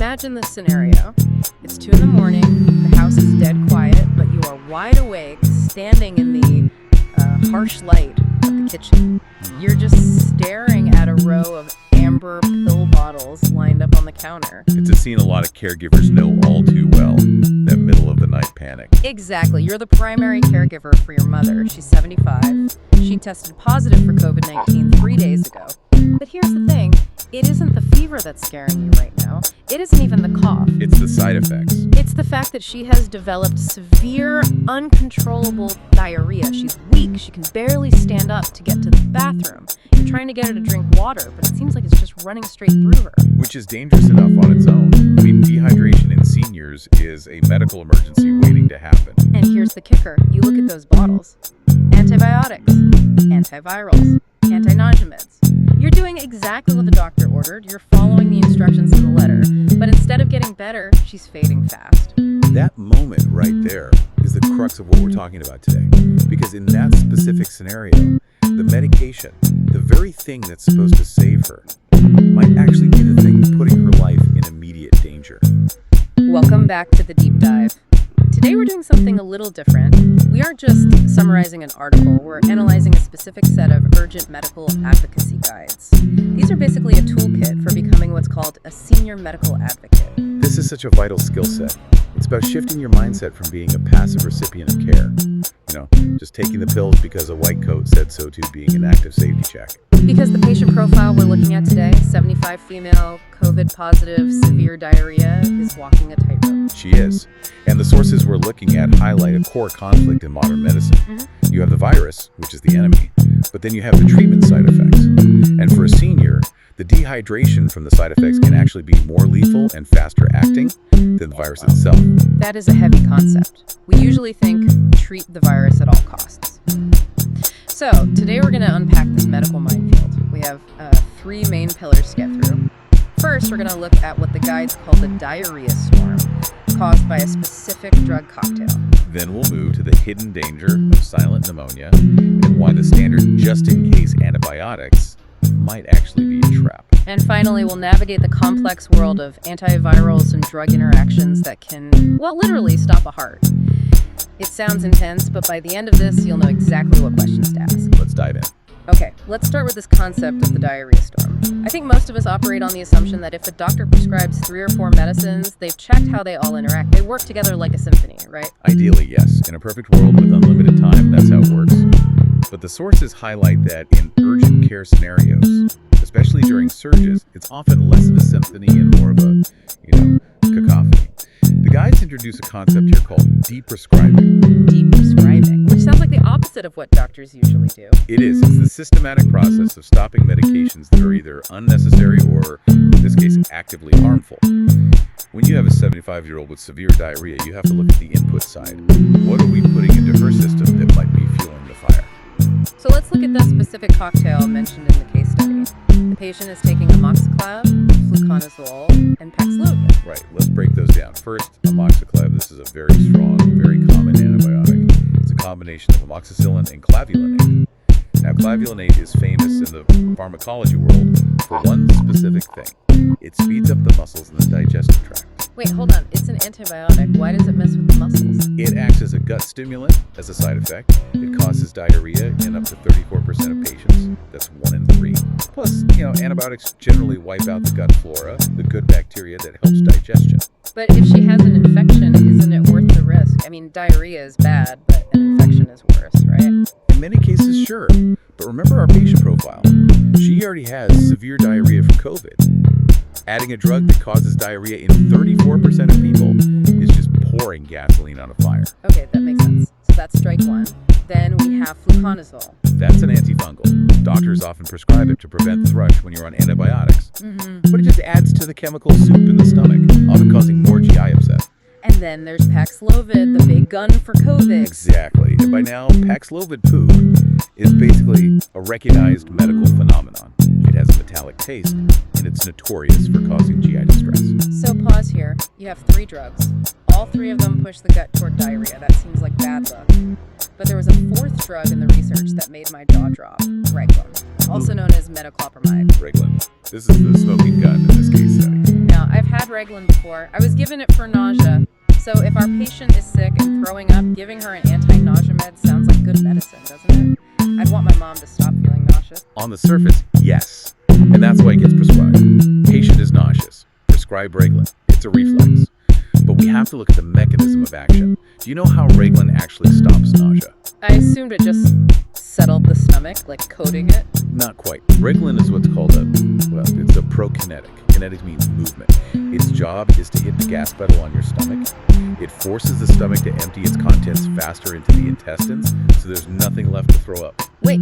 Imagine this scenario. It's 2 in the morning, the house is dead quiet, but you are wide awake, standing in the harsh light of the kitchen. You're just staring at a row of amber pill bottles lined up on the counter. It's a scene a lot of caregivers know all too well, that middle of the night panic. Exactly. You're the primary caregiver for your mother. She's 75. She tested positive for COVID-19 3 days ago. But here's the thing. It isn't the fever that's scaring you right now. It isn't even the cough. It's the side effects. It's the fact that she has developed severe, uncontrollable diarrhea. She's weak. She can barely stand up to get to the bathroom. You're trying to get her to drink water, but it seems like it's just running straight through her. Which is dangerous enough on its own. I mean, dehydration in seniors is a medical emergency waiting to happen. And here's the kicker. You look at those bottles. Antibiotics, antivirals, anti-nausea meds. You're doing exactly what the doctor ordered. You're following the instructions in the letter. But instead of getting better, she's fading fast. That moment right there is the crux of what we're talking about today. Because in that specific scenario, the medication, the very thing that's supposed to save her, might actually be the thing putting her life in immediate danger. Welcome back to the deep dive. Today we're doing something a little different. We aren't just summarizing an article, we're analyzing a specific set of urgent medical advocacy guides. These are basically a toolkit for becoming what's called a senior medical advocate. This is such a vital skill set. It's about shifting your mindset from being a passive recipient of care. Just taking the pills because a white coat said so to being an active safety check. Because the patient profile we're looking at today, 75 female, COVID positive, severe diarrhea, is walking a tightrope. She is. And the sources we're looking at highlight a core conflict in modern medicine. You have the virus, which is the enemy, but then you have the treatment side effects. And for a senior, the dehydration from the side effects can actually be more lethal and faster acting than the virus itself. That is a heavy concept. We usually think treat the virus at all costs. So today we're going to unpack this medical minefield. We have 3 main pillars to get through. First, we're going to look at what the guides call the diarrhea storm, caused by a specific drug cocktail. Then we'll move to the hidden danger of silent pneumonia and why the standard just-in-case antibiotics might actually be a trap. And finally, we'll navigate the complex world of antivirals and drug interactions that can, well, literally stop a heart. It sounds intense, but by the end of this, you'll know exactly what questions to ask. Let's dive in. Okay, let's start with this concept of the diarrhea storm. I think most of us operate on the assumption that if a doctor prescribes 3 or 4 medicines, they've checked how they all interact. They work together like a symphony, right? Ideally, yes. In a perfect world with unlimited time, that's how it works. But the sources highlight that in urgent care scenarios, especially during surges, it's often less of a symphony and more of a, cacophony. The guides introduce a concept here called deprescribing. Deprescribing, which sounds like the opposite of what doctors usually do. It is. It's the systematic process of stopping medications that are either unnecessary or, in this case, actively harmful. When you have a 75-year-old with severe diarrhea, you have to look at the input side. What are we putting into her system that might be fueling the fire? So let's look at the specific cocktail mentioned in the case study. The patient is taking amoxiclav, fluconazole, and Paxlovid. Right, let's break those down. First, amoxiclav. This is a very strong, very common antibiotic. It's a combination of amoxicillin and clavulanate. Now, clavulanate is famous in the pharmacology world for one specific thing. It speeds up the muscles in the digestive tract. Wait, hold on. It's an antibiotic. Why does it mess with the muscles? It acts as a gut stimulant as a side effect. It causes diarrhea in up to 34% of patients. That's 1 in 3. Plus, antibiotics generally wipe out the gut flora, the good bacteria that helps digestion. But if she has an infection, isn't it worth the risk? I mean, diarrhea is bad, but an infection is worse, right? In many cases, sure. But remember our patient profile. She already has severe diarrhea from COVID. Adding a drug that causes diarrhea in 34% of people is just pouring gasoline on a fire. Okay, that makes sense. So that's strike 1. Then we have fluconazole. That's an antifungal. Doctors often prescribe it to prevent thrush when you're on antibiotics. But it just adds to the chemical soup in the stomach, often causing more GI upset. And then there's Paxlovid, the big gun for COVID. Exactly. And by now, Paxlovid poo is basically a recognized medical phenomenon. It has a metallic taste, and it's notorious for causing GI distress. So pause here. You have 3 drugs, All three of them push the gut toward diarrhea. That seems like bad luck. But there was a fourth drug in the research that made my jaw drop, Reglan, also known as metoclopramide. Reglan. This is the smoking gun in this case study. Now, I've had Reglan before. I was given it for nausea. So if our patient is sick and throwing up, giving her an anti-nausea med sounds like good medicine, doesn't it? I'd want my mom to stop feeling nauseous. On the surface, yes. And that's why it gets prescribed. Patient is nauseous. Prescribe Reglan. It's a reflex. But we have to look at the mechanism of action. Do you know how Reglan actually stops nausea? I assumed it just settled the stomach, like coating it. Not quite. Reglan is what's called it's a prokinetic. Kinetic means movement. Its job is to hit the gas pedal on your stomach. It forces the stomach to empty its contents faster into the intestines, so there's nothing left to throw up. Wait,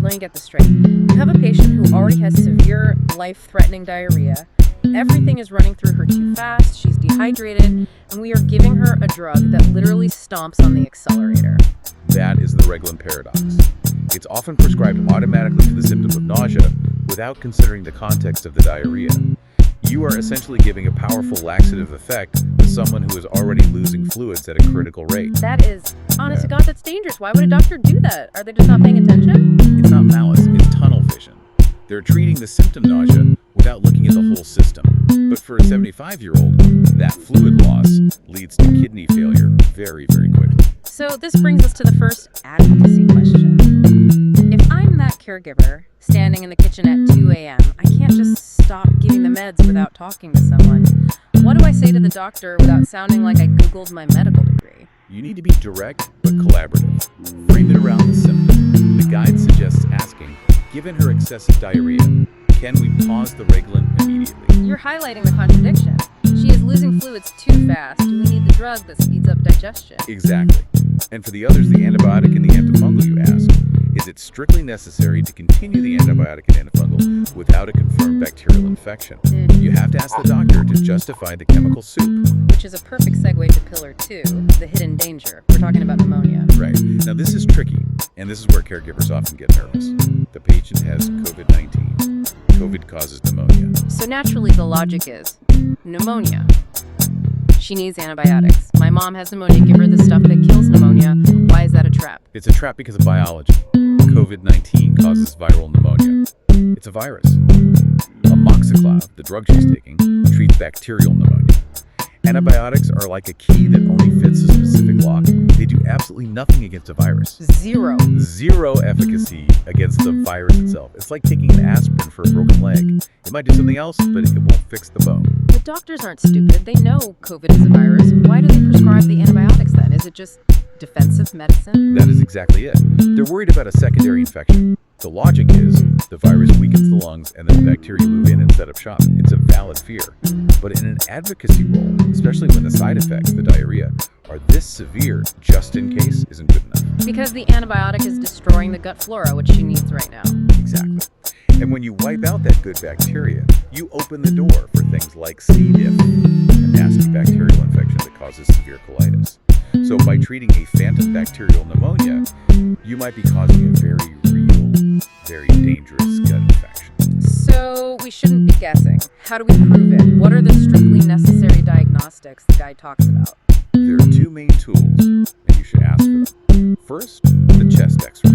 let me get this straight. You have a patient who already has severe, life-threatening diarrhea. Everything is running through her too fast, she's dehydrated, and we are giving her a drug that literally stomps on the accelerator. That is the Reglan paradox. It's often prescribed automatically for the symptom of nausea without considering the context of the diarrhea. You are essentially giving a powerful laxative effect to someone who is already losing fluids at a critical rate. That is, honest to God, that's dangerous. Why would a doctor do that? Are they just not paying attention? It's not malice, it's tunnel vision. They're treating the symptom nausea without looking at the whole system. But for a 75-year-old, that fluid loss leads to kidney failure very, very quickly. So this brings us to the first advocacy question. If I'm that caregiver standing in the kitchen at 2 a.m., I can't just stop giving the meds without talking to someone. What do I say to the doctor without sounding like I Googled my medical degree? You need to be direct but collaborative. Frame it around the symptom. The guide suggests asking, given her excessive diarrhea, can we pause the Reglan immediately? You're highlighting the contradiction. She is losing fluids too fast. Do we need the drug that speeds up digestion? Exactly. And for the others, the antibiotic and the antifungal, you ask, is it strictly necessary to continue the antibiotic and antifungal without a confirmed bacterial infection? You have to ask the doctor to justify the chemical soup. Which is a perfect segue to pillar 2, the hidden danger. We're talking about pneumonia. Right. Now this is tricky, and this is where caregivers often get nervous. The patient has COVID-19. COVID causes pneumonia. So naturally the logic is pneumonia. She needs antibiotics. My mom has pneumonia. Give her the stuff that kills pneumonia. Why is that a trap? It's a trap because of biology. COVID-19 causes viral pneumonia. It's a virus. Amoxiclav, the drug she's taking, treats bacterial pneumonia. Antibiotics are like a key that only fits a specific lock. They do absolutely nothing against a virus. Zero efficacy against the virus itself. It's like taking an aspirin for a broken leg. It might do something else, but it won't fix the bone. But doctors aren't stupid. They know COVID is a virus. Why do they prescribe the antibiotics then? Is it just defensive medicine? That is exactly it. They're worried about a secondary infection. The logic is the virus weakens the lungs and then the bacteria move in and set up shop. It's a valid fear. But in an advocacy role, especially when the side effects, the diarrhea, are this severe, just in case isn't good enough. Because the antibiotic is destroying the gut flora, which she needs right now. Exactly. And when you wipe out that good bacteria, you open the door for things like C. diff, a nasty bacterial infection that causes severe colitis. So by treating a phantom bacterial pneumonia, you might be causing a very real, very dangerous gut infection. So we shouldn't be guessing. How do we prove it? What are the strictly necessary diagnostics the guide talks about? There are two main tools, and you should ask for them. First, the chest x-ray.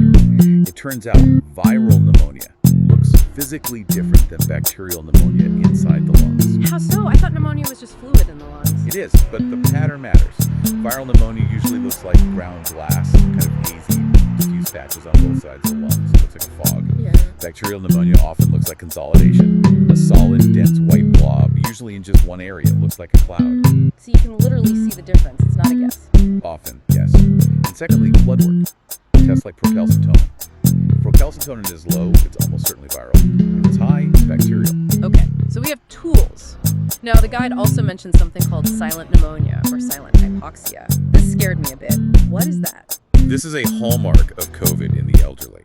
It turns out viral pneumonia looks physically different than bacterial pneumonia inside the lungs. How so? I thought pneumonia was just fluid in the lungs. It is, but the pattern matters. Viral pneumonia usually looks like ground glass, kind of hazy, diffuse patches on both sides of the lungs. It looks like a fog. Yeah. Bacterial pneumonia often looks like consolidation. A solid, dense white blob, usually in just one area, looks like a cloud. So you can literally see the difference. It's not a guess. Often, yes. And secondly, blood work. Tests like procalcitonin. If procalcitonin is low, it's almost certainly viral. If it's high, it's bacterial. Okay, so we have tools. Now, the guide also mentioned something called silent pneumonia or silent hypoxia. This scared me a bit. What is that? This is a hallmark of COVID in the elderly.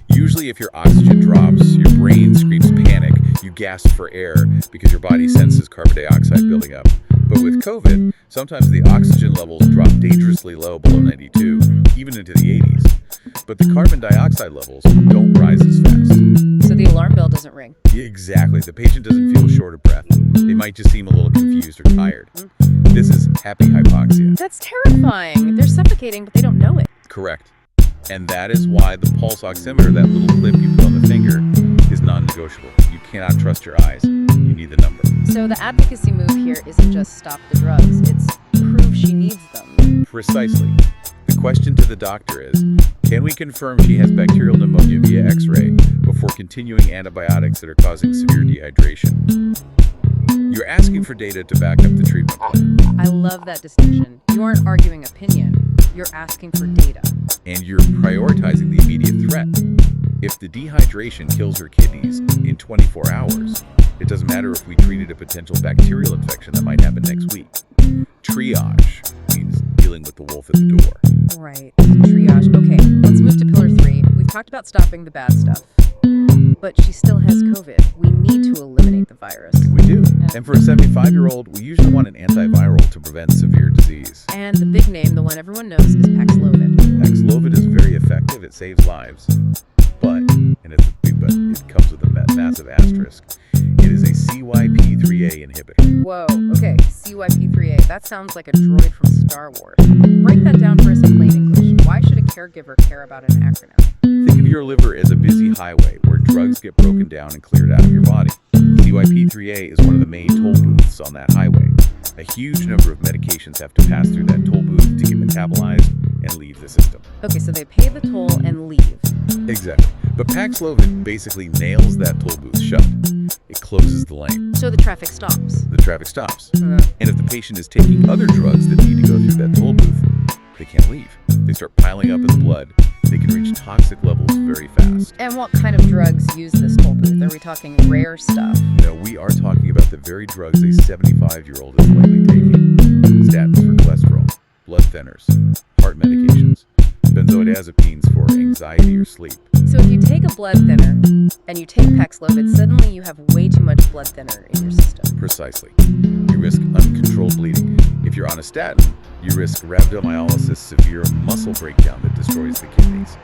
Usually if your oxygen drops, your brain screams panic, you gasp for air because your body senses carbon dioxide building up. But with COVID, sometimes the oxygen levels drop dangerously low below 92, even into the 80s. But the carbon dioxide levels don't rise as fast. So the alarm bell doesn't ring. Yeah, exactly. The patient doesn't feel short of breath. They might just seem a little confused or tired. This is happy hypoxia. That's terrifying. They're suffocating, but they don't know it. Correct. And that is why the pulse oximeter, that little clip you put on the finger, is non-negotiable. You cannot trust your eyes. You need the number. So the advocacy move here isn't just stop the drugs, it's prove she needs them. Precisely. The question to the doctor is, can we confirm she has bacterial pneumonia via X-ray before continuing antibiotics that are causing severe dehydration? You're asking for data to back up the treatment plan. I love that distinction. You aren't arguing opinion, you're asking for data. And you're prioritizing the immediate threat. If the dehydration kills her kidneys in 24 hours, it doesn't matter if we treated a potential bacterial infection that might happen next week. Triage means dealing with the wolf at the door. Right, triage. Okay, let's move to pillar 3. We've talked about stopping the bad stuff. But she still has COVID. We need to eliminate the virus. We do. And for a 75-year-old, we usually want an antiviral to prevent severe disease. And the big name, the one everyone knows, is Paxlovid. Paxlovid is very effective. It saves lives. But it comes with a massive asterisk. It is a CYP3A inhibitor. Whoa, okay, CYP3A. That sounds like a droid from Star Wars. Break that down for us in plain English. Why should a caregiver care about an acronym? Think of your liver as a busy highway where drugs get broken down and cleared out of your body. CYP3A is one of the main toll booths on that highway. A huge number of medications have to pass through that toll booth to get metabolized and leave the system. Okay, so they pay the toll and leave. Exactly. But Paxlovid basically nails that toll booth shut. It closes the lane. So the traffic stops. The traffic stops. And if the patient is taking other drugs that need to go through that toll booth, they can't leave. They start piling up in the blood. They can reach toxic levels very fast. And what kind of drugs use this toll booth? Are we talking rare stuff? No, we are talking about the very drugs a 75-year-old is likely taking. Statins for cholesterol, blood thinners, heart medications, benzodiazepines for anxiety or sleep. So if you take a blood thinner and you take Paxlovid, suddenly you have way too much blood thinner in your system. Precisely. You risk uncontrolled bleeding. If you're on a statin, you risk rhabdomyolysis, severe muscle breakdown that destroys the kidneys.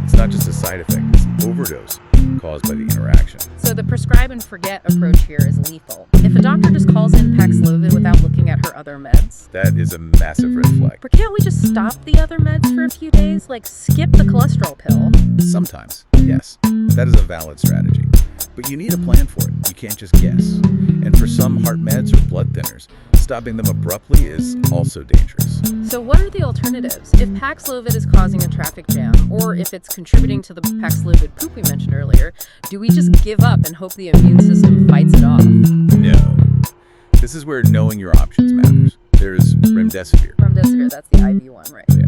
It's not just a side effect, it's an overdose caused by the interaction. So the prescribe and forget approach here is lethal. If a doctor just calls in Paxlovid without looking at her other meds, that is a massive red flag. But can't we just stop the other meds for a few days? Like skip the cholesterol pill? Sometimes, yes. That is a valid strategy. But you need a plan for it. You can't just guess. And for some heart meds or blood thinners, stopping them abruptly is also dangerous. So what are the alternatives? If Paxlovid is causing a traffic jam, or if it's contributing to the Paxlovid poop we mentioned earlier, do we just give up and hope the immune system fights it off? No. This is where knowing your options matters. There's remdesivir. Remdesivir, that's the IV one, right? Yeah.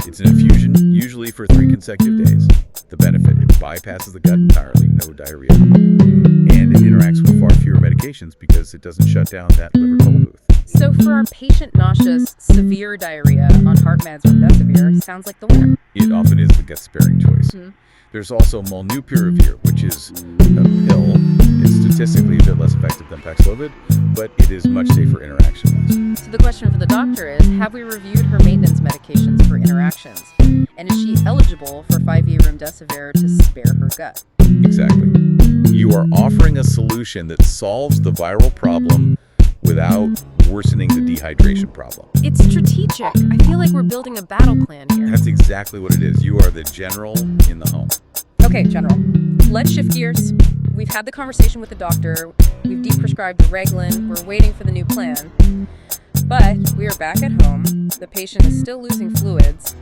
It's an infusion, usually for 3 consecutive days. The benefit, it bypasses the gut entirely, no diarrhea. And it interacts with far fewer medications because it doesn't shut down that liver toll booth. So for our patient-nauseous, severe diarrhea on heart meds, remdesivir sounds like the winner. It often is the gut-sparing choice. There's also molnupiravir, which is a pill. It's statistically a bit less effective than Paxlovid, but it is much safer interaction-wise. So the question for the doctor is, have we reviewed her maintenance medications for interactions? And is she eligible for 5-year remdesivir to spare her gut? Exactly. You are offering a solution that solves the viral problem without worsening the dehydration problem. It's strategic. I feel like we're building a battle plan here. That's exactly what it is. You are the general in the home. Okay, General. Let's shift gears. We've had the conversation with the doctor. We've de-prescribed the Reglan. We're waiting for the new plan. But we are back at home. The patient is still losing fluids.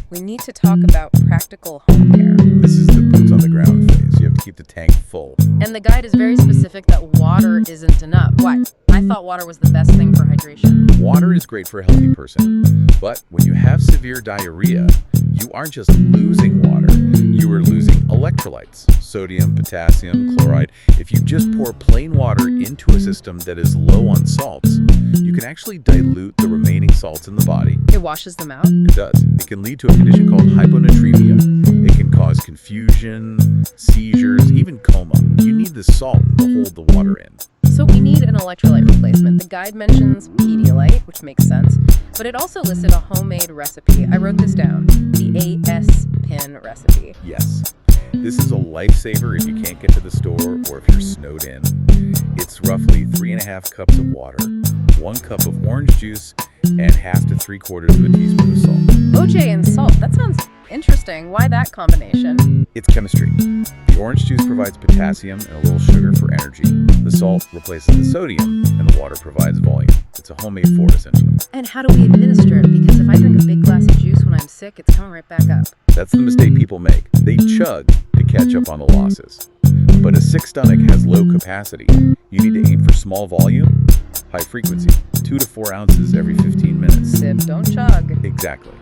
We need to talk about practical home care. This is the boots on the ground phase. You have to keep the tank full. And the guide is very specific that water isn't enough. Why? I thought water was the best thing for hydration. Water is great for a healthy person. But when you have severe diarrhea, you aren't just losing water, you are losing electrolytes, sodium, potassium, chloride. If you just pour plain water into a system that is low on salts, you can actually dilute the remaining salts in the body. It washes them out? It does. It can lead to a condition called hyponatremia. It can cause confusion, seizures, even coma. You need the salt to hold the water in. So we need an electrolyte replacement. The guide mentions Pedialyte, which makes sense, but it also listed a homemade recipe. I wrote this down, the AS-PIN recipe. Yes. This is a lifesaver if you can't get to the store or if you're snowed in. It's roughly 3.5 cups of water, 1 cup of orange juice, and half to 3/4 of a teaspoon of salt. OJ and salt. That sounds interesting. Why that combination? It's chemistry. The orange juice provides potassium and a little sugar for energy. The salt replaces the sodium, and the water provides volume. It's a homemade fort, essentially. And how do we administer it? Because if I drink a big glass of juice when I'm sick, it's coming right back up. That's the mistake people make. They chug to catch up on the losses. But a sick stomach has low capacity. You need to aim for small volume, high frequency, 2 to 4 ounces every 15 minutes. Sip, don't chug. Exactly.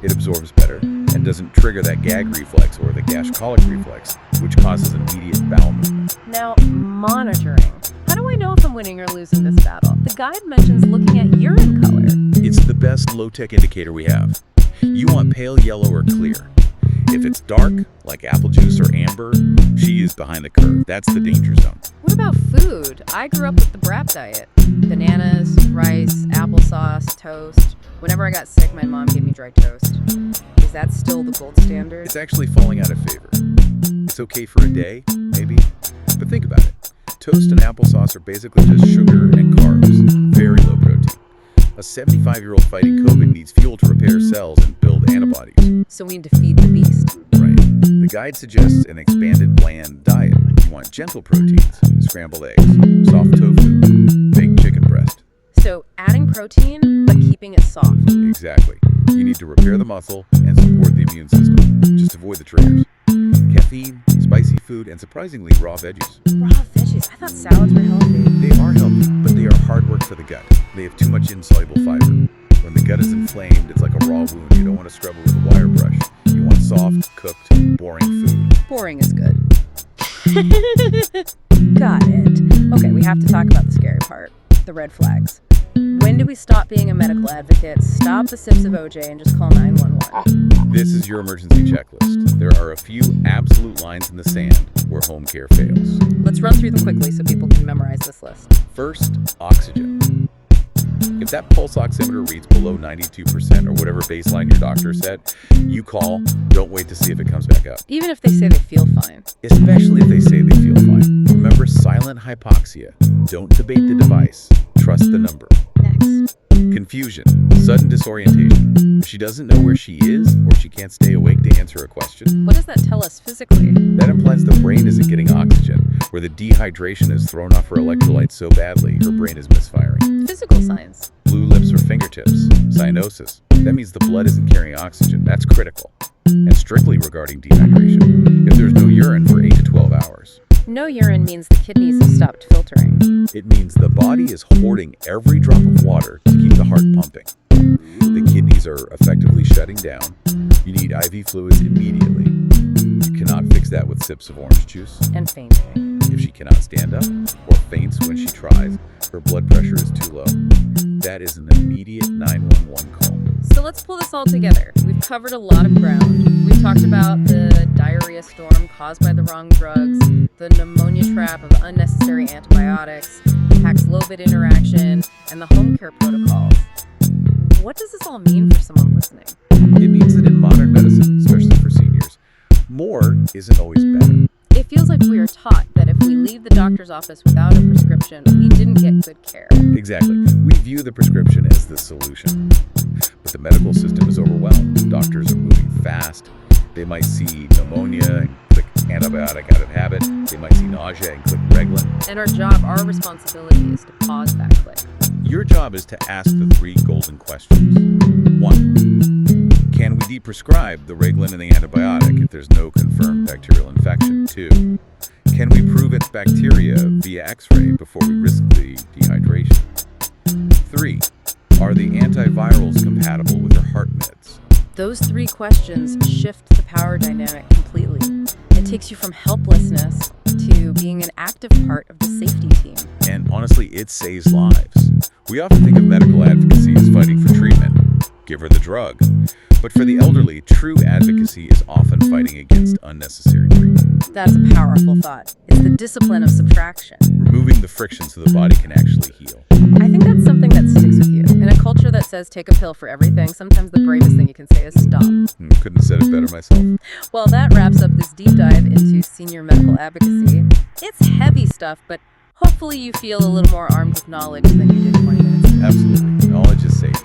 It absorbs better and doesn't trigger that gag reflex or the gash-colic reflex, which causes immediate bowel movement. Now, monitoring. How do I know if I'm winning or losing this battle? The guide mentions looking at urine color. It's the best low-tech indicator we have. You want pale yellow or clear. If it's dark, like apple juice or amber, she is behind the curve. That's the danger zone. What about food? I grew up with the BRAP diet. Bananas, rice, applesauce, toast. Whenever I got sick, my mom gave me dry toast. Is that still the gold standard? It's actually falling out of favor. It's okay for a day, maybe, but think about it. Toast and applesauce are basically just sugar and carbs, very low protein. A 75-year-old fighting COVID needs fuel to repair cells and build antibodies. So we need to feed the beast. Right. The guide suggests an expanded bland diet. You want gentle proteins, scrambled eggs, soft tofu, baked chicken breast. So adding protein, but keeping it soft. Exactly. You need to repair the muscle and support the immune system. Just avoid the triggers. Caffeine, spicy food, and surprisingly, raw veggies. Raw veggies? I thought salads were healthy. They are healthy, but they are hard work for the gut. They have too much insoluble fiber. When the gut is inflamed, it's like a raw wound. You don't want to scrub it with a wire brush. You want soft, cooked, boring food. Boring is good. Got it. Okay, we have to talk about the scary part. The red flags. When do we stop being a medical advocate, stop the sips of OJ, and just call 911? This is your emergency checklist. There are a few absolute lines in the sand where home care fails. Let's run through them quickly so people can memorize this list. First, oxygen. If that pulse oximeter reads below 92% or whatever baseline your doctor said, you call, don't wait to see if it comes back up. Even if they say they feel fine. Especially if they say they feel fine. Remember silent hypoxia. Don't debate the device. Trust the number. Next. Confusion, sudden disorientation. If she doesn't know where she is or she can't stay awake to answer a question. What does that tell us physically? That implies the brain isn't getting oxygen, where the dehydration has thrown off her electrolytes so badly her brain is misfiring. Physical signs. Blue lips or fingertips, cyanosis. That means the blood isn't carrying oxygen. That's critical. And strictly regarding dehydration, if there's no urine for 8 to 12 hours. No urine means the kidneys have stopped filtering. It means the body is hoarding every drop of water to keep the heart pumping. The kidneys are effectively shutting down. You need IV fluids immediately. You cannot fix that with sips of orange juice. And fainting. If she cannot stand up or faints when she tries, her blood pressure is too low. That is an immediate 911 call. So let's pull this all together. We've covered a lot of ground. We've talked about the diarrhea storm caused by the wrong drugs, the pneumonia trap of unnecessary antibiotics, Paxlovid interaction, and the home care protocols. What does this all mean for someone listening? It means that in modern medicine, especially for seniors, more isn't always better. It feels like we are taught that if we leave the doctor's office without a prescription, we didn't get good care. Exactly. We view the prescription as the solution. But the medical system is overwhelmed. Doctors are moving fast. They might see pneumonia and click antibiotic out of habit. They might see nausea and click Reglan. And our responsibility is to pause that click. Your job is to ask the 3 golden questions. 1. Can we deprescribe the Reglan and the antibiotic if there's no confirmed bacterial infection? 2. Can we prove it's bacteria via X-ray before we risk the dehydration? 3. Are the antivirals compatible with her heart meds? Those 3 questions shift the power dynamic completely. It takes you from helplessness to being an active part of the safety team. And honestly, it saves lives. We often think of medical advocacy as fighting for treatment. Give her the drug. But for the elderly, true advocacy is often fighting against unnecessary treatment. That's a powerful thought. It's the discipline of subtraction. Removing the friction so the body can actually heal. I think that's something that sticks with you. In a culture that says take a pill for everything, sometimes the bravest thing you can say is stop. Couldn't have said it better myself. Well, that wraps up this deep dive into senior medical advocacy. It's heavy stuff, but hopefully you feel a little more armed with knowledge than you did 20 minutes ago. Absolutely. Knowledge is safe.